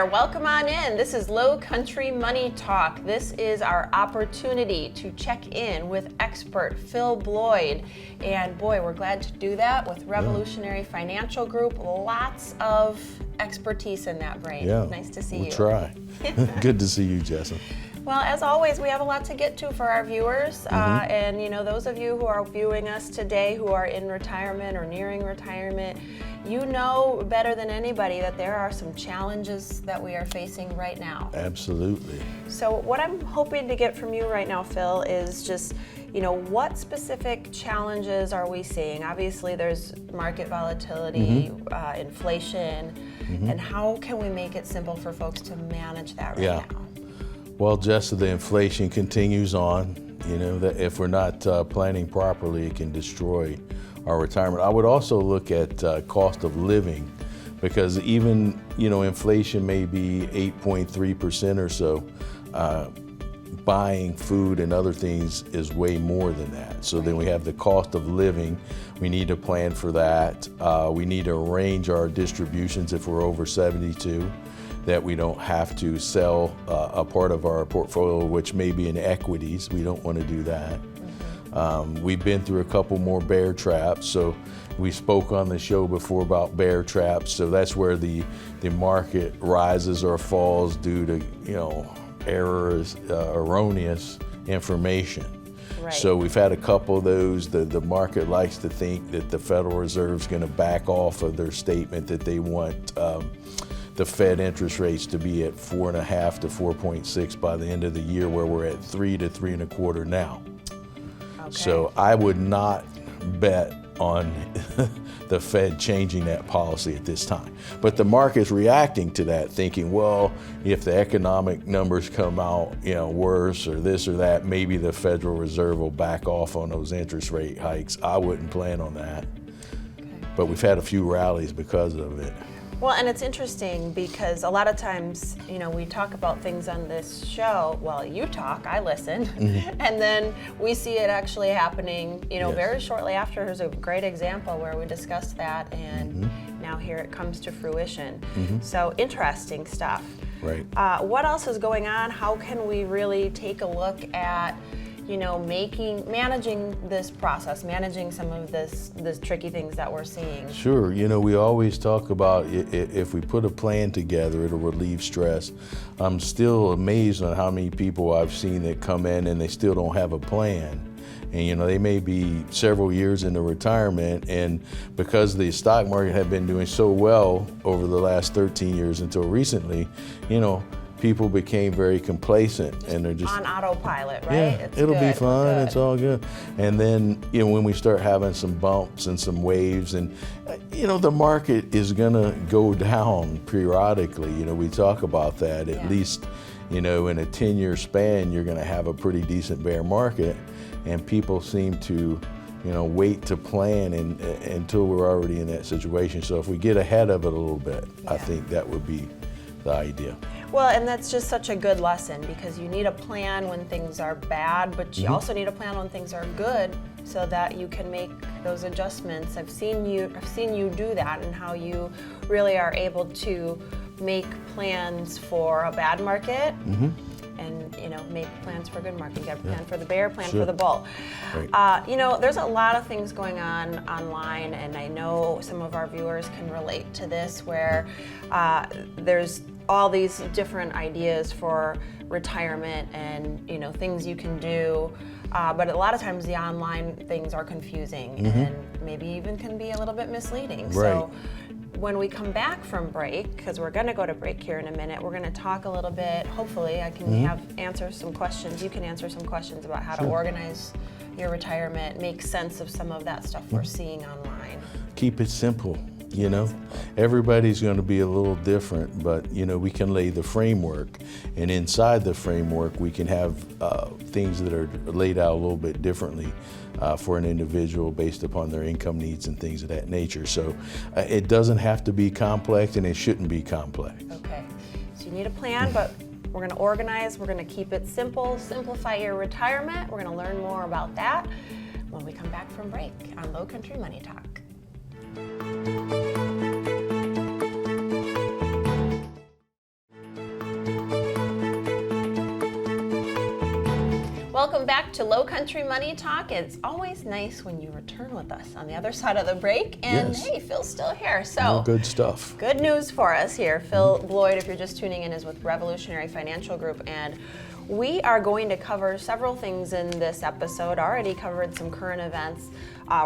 there, welcome on in. This is Lowcountry Money Talk. This is our opportunity to check in with expert Phil Bloyd. And boy, we're glad to do that with Revolutionary Financial Group. Lots of expertise in that brain. Yeah, nice to see you. We'll try. Good to see you, Jessa. Well, as always, we have a lot to get to for our viewers. And those of you who are viewing us today who are in retirement or nearing retirement, you know better than anybody that there are some challenges that we are facing right now. Absolutely. So what I'm hoping to get from you right now, Phil, is just, what specific challenges are we seeing? Obviously, there's market volatility, inflation, and how can we make it simple for folks to manage that right now? Well, Jessa, the inflation continues on. That if we're not planning properly, it can destroy our retirement. I would also look at cost of living, because even, inflation may be 8.3% or so. Buying food and other things is way more than that. So then we have the cost of living. We need to plan for that. We need to arrange our distributions if we're over 72. That we don't have to sell a part of our portfolio, which may be in equities. We don't want to do that. We've been through a couple more bear traps. So we spoke on the show before about bear traps. So that's where the market rises or falls due to, erroneous information. Right. So we've had a couple of those. The market likes to think that the Federal Reserve is going to back off of their statement that they want the Fed interest rates to be at 4.5 to 4.6 by the end of the year, where we're at 3 to 3.25 now. Okay. So I would not bet on the Fed changing that policy at this time. But the market's reacting to that, thinking, well, if the economic numbers come out, worse or this or that, maybe the Federal Reserve will back off on those interest rate hikes. I wouldn't plan on that. Okay. But we've had a few rallies because of it. Well, and it's interesting because a lot of times, we talk about things on this show. Well, you talk, I listen, and then we see it actually happening, very shortly after. Here's a great example where we discussed that, and now here it comes to fruition. So interesting stuff. Right. What else is going on? How can we really take a look at managing this process, managing some of this tricky things that we're seeing? Sure. We always talk about if we put a plan together, it'll relieve stress. I'm still amazed on how many people I've seen that come in and they still don't have a plan. And they may be several years into retirement, and because the stock market had been doing so well over the last 13 years until recently, people became very complacent, and they're just on autopilot, right? Yeah, it'll be fine. It's all good. And then, when we start having some bumps and some waves, and the market is gonna go down periodically. We talk about that. At least, in a 10-year span, you're gonna have a pretty decent bear market, and people seem to, wait to plan until we're already in that situation. So if we get ahead of it a little bit, I think that would be the idea. Well, and that's just such a good lesson, because you need a plan when things are bad, but you also need a plan when things are good, so that you can make those adjustments. I've seen you do that, and how you really are able to make plans for a bad market, and make plans for a good market. You got to plan for the bear, plan for the bull. Right. There's a lot of things going on online, and I know some of our viewers can relate to this, where there's all these different ideas for retirement and things you can do, but a lot of times the online things are confusing and maybe even can be a little bit misleading. Right. So when we come back from break, because we're going to go to break here in a minute, we're going to talk a little bit. Hopefully I can answer some questions. You can answer some questions about how to organize your retirement, make sense of some of that stuff we're seeing online. Keep it simple. Everybody's going to be a little different, but we can lay the framework, and inside the framework we can have things that are laid out a little bit differently for an individual based upon their income needs and things of that nature. So it doesn't have to be complex, and it shouldn't be complex. Okay, so you need a plan, but we're going to organize, we're going to keep it simple, simplify your retirement. We're going to learn more about that when we come back from break on Lowcountry Money Talk. Welcome back to Lowcountry Money Talk. It's always nice when you return with us on the other side of the break. And Yes. hey, Phil's still here. So More good stuff. good news for us here. Phil Bloyd, if you're just tuning in, is with Revolutionary Financial Group, and we are going to cover several things in this episode. Already covered some current events.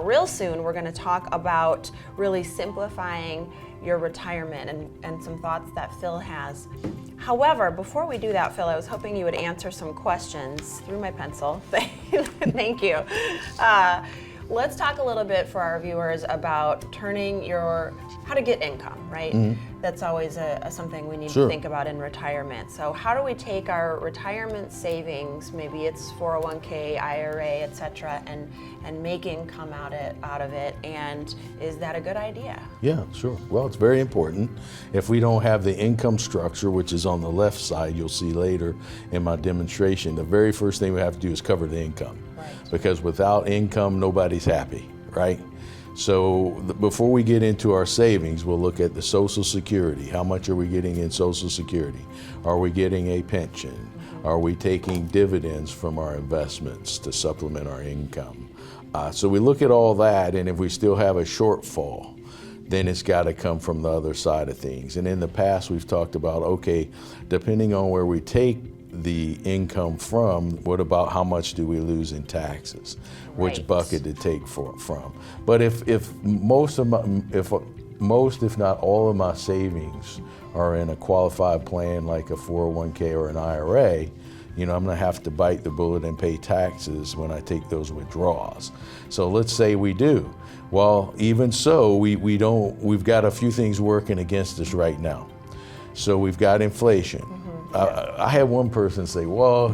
Real soon, we're going to talk about really simplifying your retirement and some thoughts that Phil has. However, before we do that, Phil, I was hoping you would answer some questions through my pencil. Thank you. Let's talk a little bit for our viewers about how to get income, right? That's always something we need to think about in retirement. So how do we take our retirement savings, maybe it's 401k, IRA, etc., and make income out of it? And is that a good idea? Yeah, sure. Well, it's very important. If we don't have the income structure, which is on the left side, you'll see later in my demonstration, the very first thing we have to do is cover the income. Right. Because without income, nobody's happy, right? So before we get into our savings, we'll look at the Social Security. How much are we getting in Social Security? Are we getting a pension? Are we taking dividends from our investments to supplement our income? So we look at all that, and if we still have a shortfall, then it's got to come from the other side of things. And in the past, we've talked about, okay, depending on where we take the income from, what about how much do we lose in taxes? Which Right. bucket to take from? But if most, if not all of my savings are in a qualified plan like a 401k or an IRA, I'm gonna have to bite the bullet and pay taxes when I take those withdrawals. So let's say we do. Well, even so, we've got a few things working against us right now. So we've got inflation. I had one person say, well,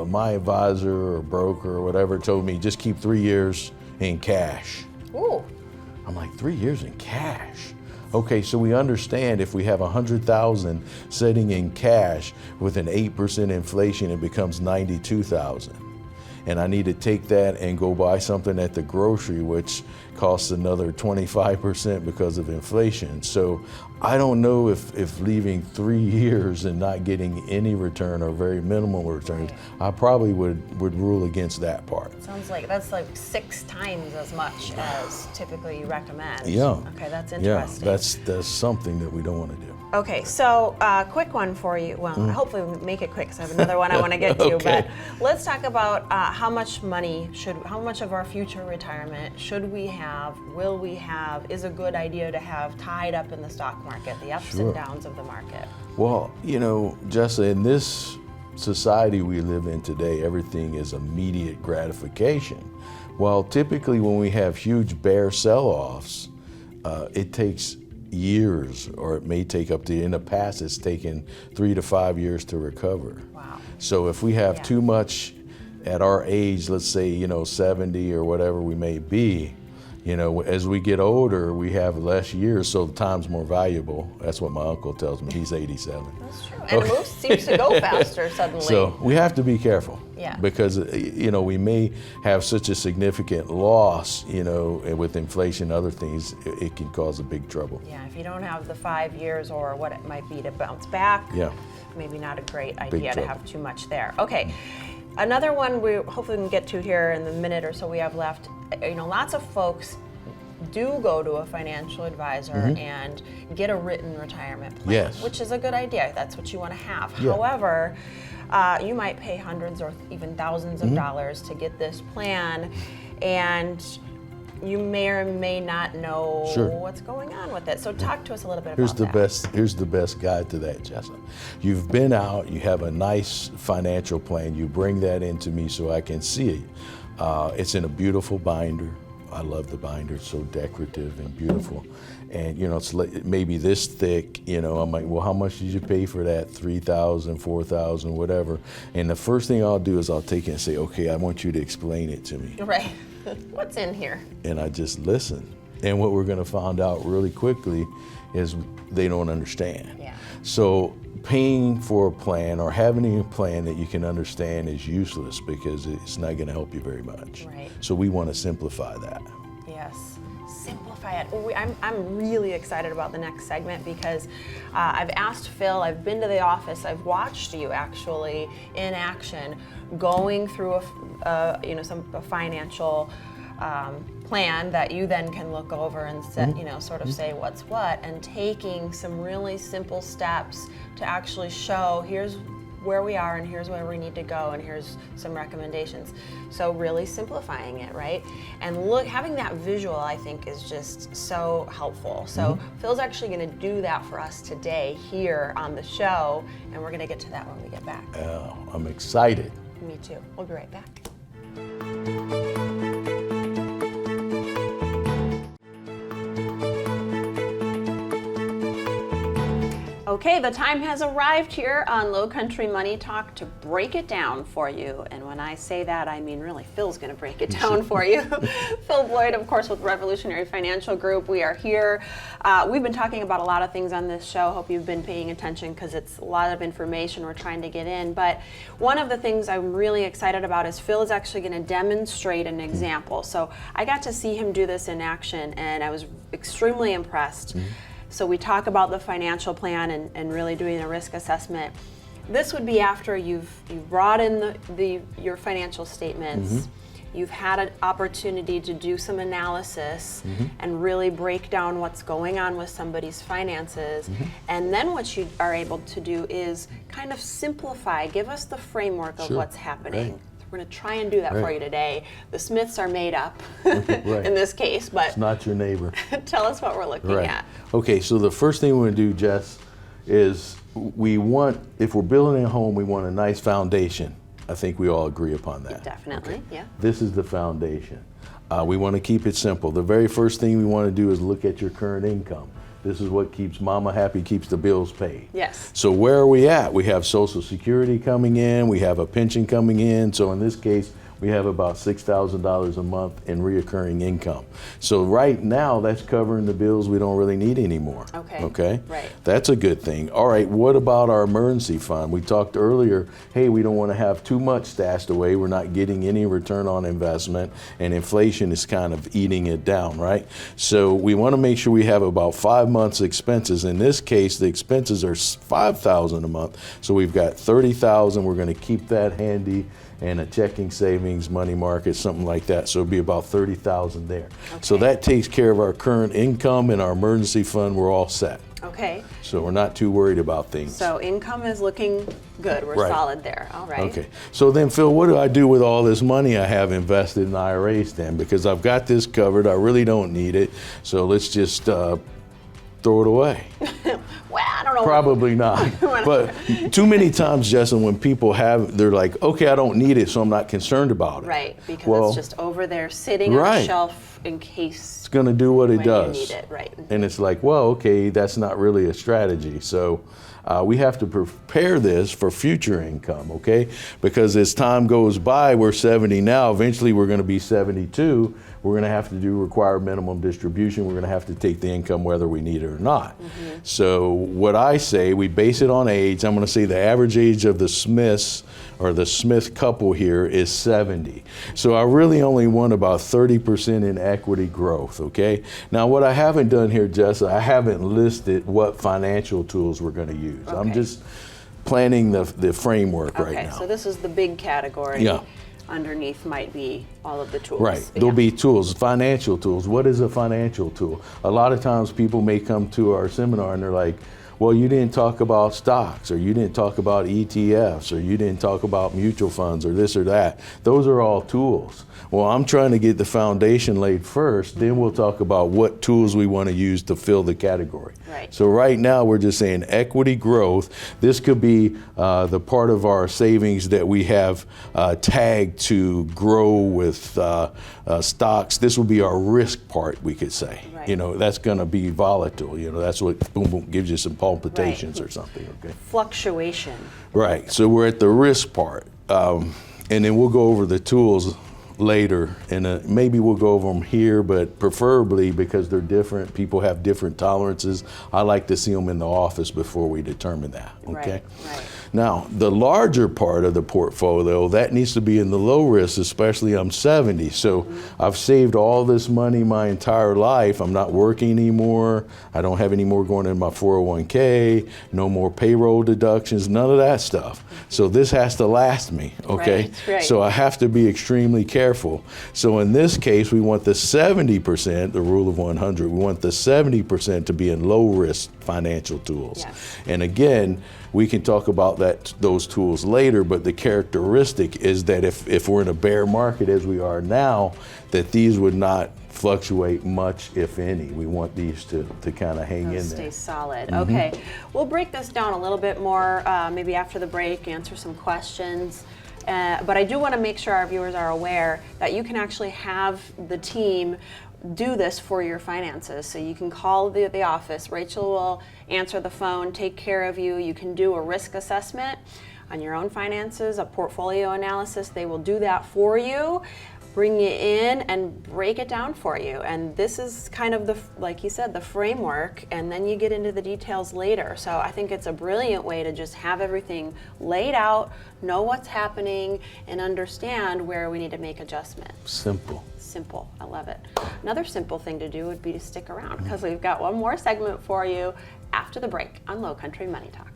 my advisor or broker or whatever told me just keep 3 years in cash. Ooh. I'm like, 3 years in cash? Okay, so we understand if we have 100,000 sitting in cash with an 8% inflation, it becomes 92,000. And I need to take that and go buy something at the grocery, which costs another 25% because of inflation. So I don't know if leaving 3 years and not getting any return or very minimal returns, I probably would rule against that part. Sounds like that's like 6 times as much as typically you recommend. Yeah. Okay, that's interesting. Yeah, that's something that we don't want to do. Okay, so quick one for you. Well, hopefully we'll make it quick because I have another one I want to get to. Okay. But let's talk about how much of our future retirement should we have, will we have, is a good idea to have tied up in the stock market, the ups and downs of the market? Well, Jessa, in this society we live in today, everything is immediate gratification. Well, typically when we have huge bear sell-offs, it takes years, or it may take in the past, it's taken 3 to 5 years to recover. Wow. So if we have too much at our age, let's say, 70 or whatever we may be, as we get older, we have less years, so the time's more valuable. That's what my uncle tells me. He's 87. That's true. And it seems to go faster suddenly. So we have to be careful. Yeah. Because, we may have such a significant loss, and with inflation and other things, it can cause a big trouble. Yeah, if you don't have the 5 years or what it might be to bounce back, maybe not a great idea to have too much there. Okay. Another one we hopefully can get to here in the minute or so we have left. Lots of folks do go to a financial advisor and get a written retirement plan, which is a good idea. That's what you want to have. Yeah. However, you might pay hundreds or even thousands of dollars to get this plan, and you may or may not know what's going on with it. So talk to us a little bit about that. Here's the best guide to that, Jessa. You've been out, you have a nice financial plan, you bring that into me so I can see it. It's in a beautiful binder. I love the binder, it's so decorative and beautiful. And it's maybe this thick, I'm like, well, how much did you pay for that? $3,000, $4,000, whatever. And the first thing I'll do is I'll take it and say, okay, I want you to explain it to me. Right. What's in here? And I just listen. And what we're gonna find out really quickly is they don't understand. Yeah. So paying for a plan or having a plan that you can understand is useless because it's not gonna help you very much. Right. So we wanna simplify that. Yes. simplify it. I'm really excited about the next segment because I've asked Phil, I've been to the office, I've watched you actually in action going through a financial plan that you then can look over and set, sort of say what's what, and taking some really simple steps to actually show here's where we are and here's where we need to go and here's some recommendations. So really simplifying it, right? And having that visual, I think, is just so helpful. So Phil's actually going to do that for us today here on the show, and we're going to get to that when we get back. Oh, I'm excited. Me too. We'll be right back. Okay, the time has arrived here on Lowcountry Money Talk to break it down for you. And when I say that, I mean really Phil's going to break it down for you. Phil Bloyd, of course, with Revolutionary Financial Group. We are here. We've been talking about a lot of things on this show. Hope you've been paying attention because it's a lot of information we're trying to get in. But one of the things I'm really excited about is Phil is actually going to demonstrate an example. So I got to see him do this in action, and I was extremely impressed. So we talk about the financial plan and really doing a risk assessment. This would be after you've brought in your financial statements, you've had an opportunity to do some analysis and really break down what's going on with somebody's finances. And then what you are able to do is kind of simplify, give us the framework of what's happening. Right. We're going to try and do that for you today. The Smiths are made up in this case, but it's not your neighbor. Tell us what we're looking at. Okay, so the first thing we want to do, Jess, is if we're building a home, we want a nice foundation. I think we all agree upon that. Definitely, yeah. This is the foundation. We want to keep it simple. The very first thing we want to do is look at your current income. This is what keeps mama happy, keeps the bills paid. Yes. So where are we at? We have Social Security coming in, we have a pension coming in. So in this case, we have about $6,000 a month in reoccurring income. So right now, that's covering the bills we don't really need anymore. Okay? Right. That's a good thing. All right, what about our emergency fund? We talked earlier, hey, we don't want to have too much stashed away. We're not getting any return on investment, and inflation is kind of eating it down, right? So we want to make sure we have about 5 months expenses. In this case, the expenses are $5,000 a month. So we've got $30,000. We're going to keep that handy, and a checking, savings, money market, something like that. So it'll be about $30,000 there. So that takes care of our current income, and our emergency fund, we're all set. Okay. So we're not too worried about things. So income is looking good. We're solid there. All right. Okay. So then, Phil, what do I do with all this money I have invested in IRAs then? Because I've got this covered. I really don't need it. So let's just throw it away. Well, I don't know. Probably not. But too many times, Jessa, when people they're like, okay, I don't need it, so I'm not concerned about it. Right, because it's just over there sitting on a shelf in case it's going to do what it does. You need it, right. And it's like, well, okay, that's not really a strategy. So we have to prepare this for future income, okay? Because as time goes by, we're 70 now, eventually we're going to be 72. We're going to have to do required minimum distribution. We're going to have to take the income whether we need it or not. So what I say, we base it on age. I'm going to say the average age of the Smiths, or the Smith couple here, is 70. So I really only want about 30% in equity growth, okay? Now what I haven't done here, Jessa, I haven't listed what financial tools we're going to use. I'm just planning the framework right now. Okay, so this is the big category. Yeah. Underneath might be all of the tools. Right, there'll be tools, financial tools. What is a financial tool? A lot of times people may come to our seminar and they're like, well, you didn't talk about stocks, or you didn't talk about ETFs, or you didn't talk about mutual funds, or this or that. Those are all tools. Well, I'm trying to get the foundation laid first, then we'll talk about what tools we want to use to fill the category. Right. So right now we're just saying equity growth. This could be the part of our savings that we have tagged to grow with stocks. This will be our risk part, we could say. Right. You know, that's going to be volatile. You know, that's what boom, boom, gives you some palpitations or something. Okay. Fluctuation. Right. So we're at the risk part, and then we'll go over the tools later, and maybe we'll go over them here, but preferably, because they're different, people have different tolerances, I like to see them in the office before we determine that, okay? Right. Now, the larger part of the portfolio, that needs to be in the low risk, especially I'm 70. So I've saved all this money my entire life. I'm not working anymore. I don't have any more going in my 401k, no more payroll deductions, none of that stuff. So this has to last me, okay? Right. So I have to be extremely careful. So in this case, we want the 70%, the rule of 100, we want the 70% to be in low risk financial tools. Yes. And again, we can talk about those tools later, but the characteristic is that if we're in a bear market as we are now, that these would not fluctuate much, if any. We want these to kind of hang in there. Stay solid. Okay, we'll break this down a little bit more, maybe after the break, answer some questions. But I do want to make sure our viewers are aware that you can actually have the team do this for your finances. So you can call the office. Rachel will answer the phone, take care of you. You can do a risk assessment on your own finances, a portfolio analysis. They will do that for you, bring you in and break it down for you. And this is kind of like you said, the framework, and then you get into the details later. So I think it's a brilliant way to just have everything laid out, know what's happening, and understand where we need to make adjustments. Simple. Simple, I love it. Another simple thing to do would be to stick around, because we've got one more segment for you after the break on Lowcountry Money Talk.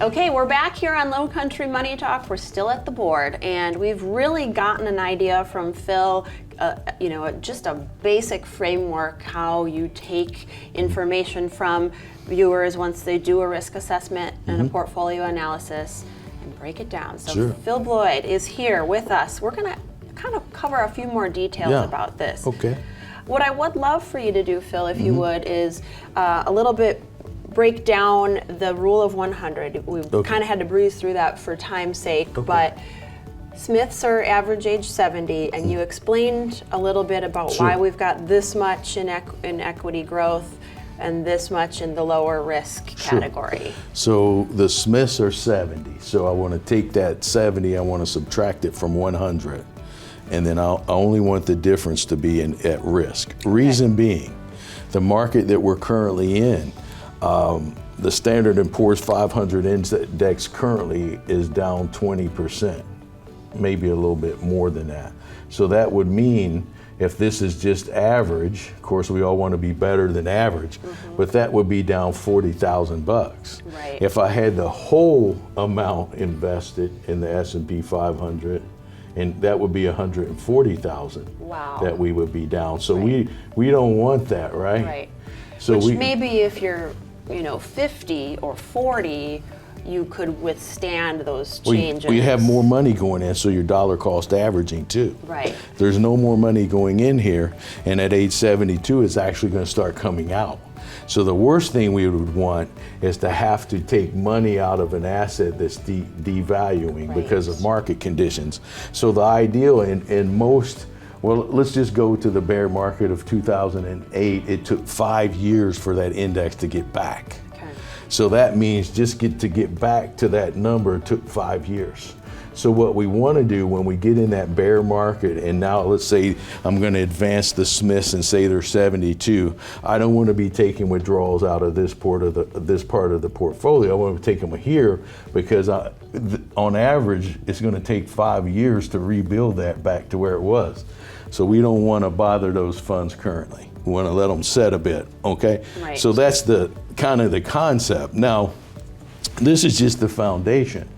Okay, we're back here on Lowcountry Money Talk. We're still at the board, and we've really gotten an idea from Phil, just a basic framework, how you take information from viewers once they do a risk assessment and a portfolio analysis and break it down. So Sure. Phil Bloyd is here with us. We're gonna kind of cover a few more details about this. Okay. What I would love for you to do, Phil, if you would, is a little bit break down the rule of 100. We've kind of had to breeze through that for time's sake, but Smiths are average age 70, and you explained a little bit about why we've got this much in equity growth and this much in the lower risk category. So the Smiths are 70. So I want to take that 70, I want to subtract it from 100. And then I only want the difference to be at risk. Reason being, the market that we're currently in, the Standard & Poor's 500 index currently is down 20%, maybe a little bit more than that. So that would mean if this is just average, of course we all want to be better than average, but that would be down $40,000. Right. If I had the whole amount invested in the S&P 500, and that would be 140,000 that we would be down. So we don't want that, right? Right. So Which maybe if you're 50 or 40, you could withstand those changes. Well, you have more money going in, so your dollar cost averaging too. Right. There's no more money going in here, and at age 72, it's actually going to start coming out. So the worst thing we would want is to have to take money out of an asset that's devaluing because of market conditions. So the ideal in most, well, let's just go to the bear market of 2008. It took 5 years for that index to get back. Okay. So that means just to get back to that number took 5 years. So what we want to do when we get in that bear market, and now let's say I'm going to advance the Smiths and say they're 72, I don't want to be taking withdrawals out of this part of the portfolio. I want to take them here because on average it's going to take 5 years to rebuild that back to where it was. So we don't want to bother those funds currently. We want to let them set a bit, okay? Right. So that's the kind of the concept. Now, this is just the foundation.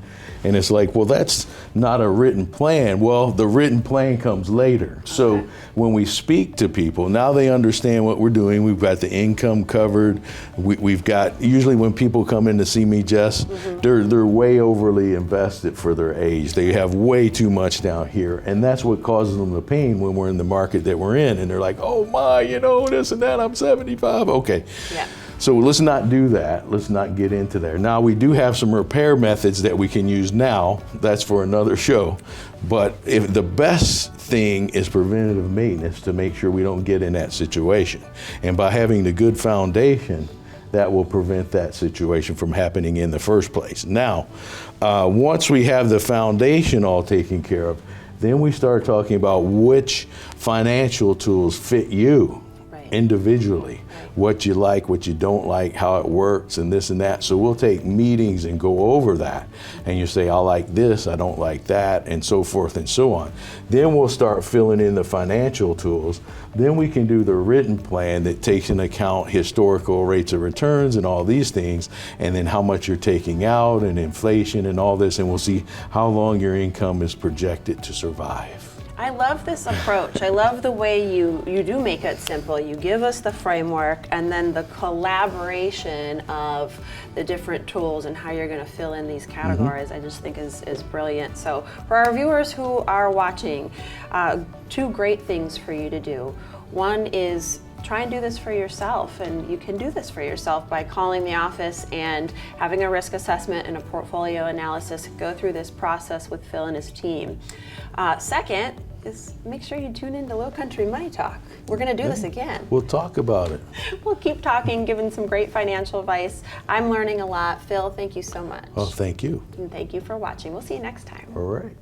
And it's like, well, that's not a written plan. Well, the written plan comes later. So when we speak to people, now they understand what we're doing. We've got the income covered. We've got, usually when people come in to see me, Jess, they're way overly invested for their age. They have way too much down here. And that's what causes them the pain when we're in the market that we're in. And they're like, oh my, this and that, I'm 75. Okay. Yeah. So let's not do that. Let's not get into there. Now, we do have some repair methods that we can use now. That's for another show. But if the best thing is preventative maintenance to make sure we don't get in that situation. And by having the good foundation, that will prevent that situation from happening in the first place. Now, once we have the foundation all taken care of, Then we start talking about which financial tools fit you individually, what you like, what you don't like, how it works, and this and that. So we'll take meetings and go over that. And you say, I like this, I don't like that, and so forth and so on. Then we'll start filling in the financial tools. Then we can do the written plan that takes into account historical rates of returns and all these things, and then how much you're taking out and inflation and all this, and we'll see how long your income is projected to survive. I love this approach. I love the way you do make it simple. You give us the framework and then the collaboration of the different tools and how you're going to fill in these categories, I just think is brilliant. So for our viewers who are watching, 2 great things for you to do. One is try and do this for yourself, and you can do this for yourself by calling the office and having a risk assessment and a portfolio analysis, go through this process with Phil and his team. Second is make sure you tune into Lowcountry Money Talk. We're going to do this again. We'll talk about it. We'll keep talking, giving some great financial advice. I'm learning a lot. Phil, thank you so much. Oh, thank you. And thank you for watching. We'll see you next time. All right.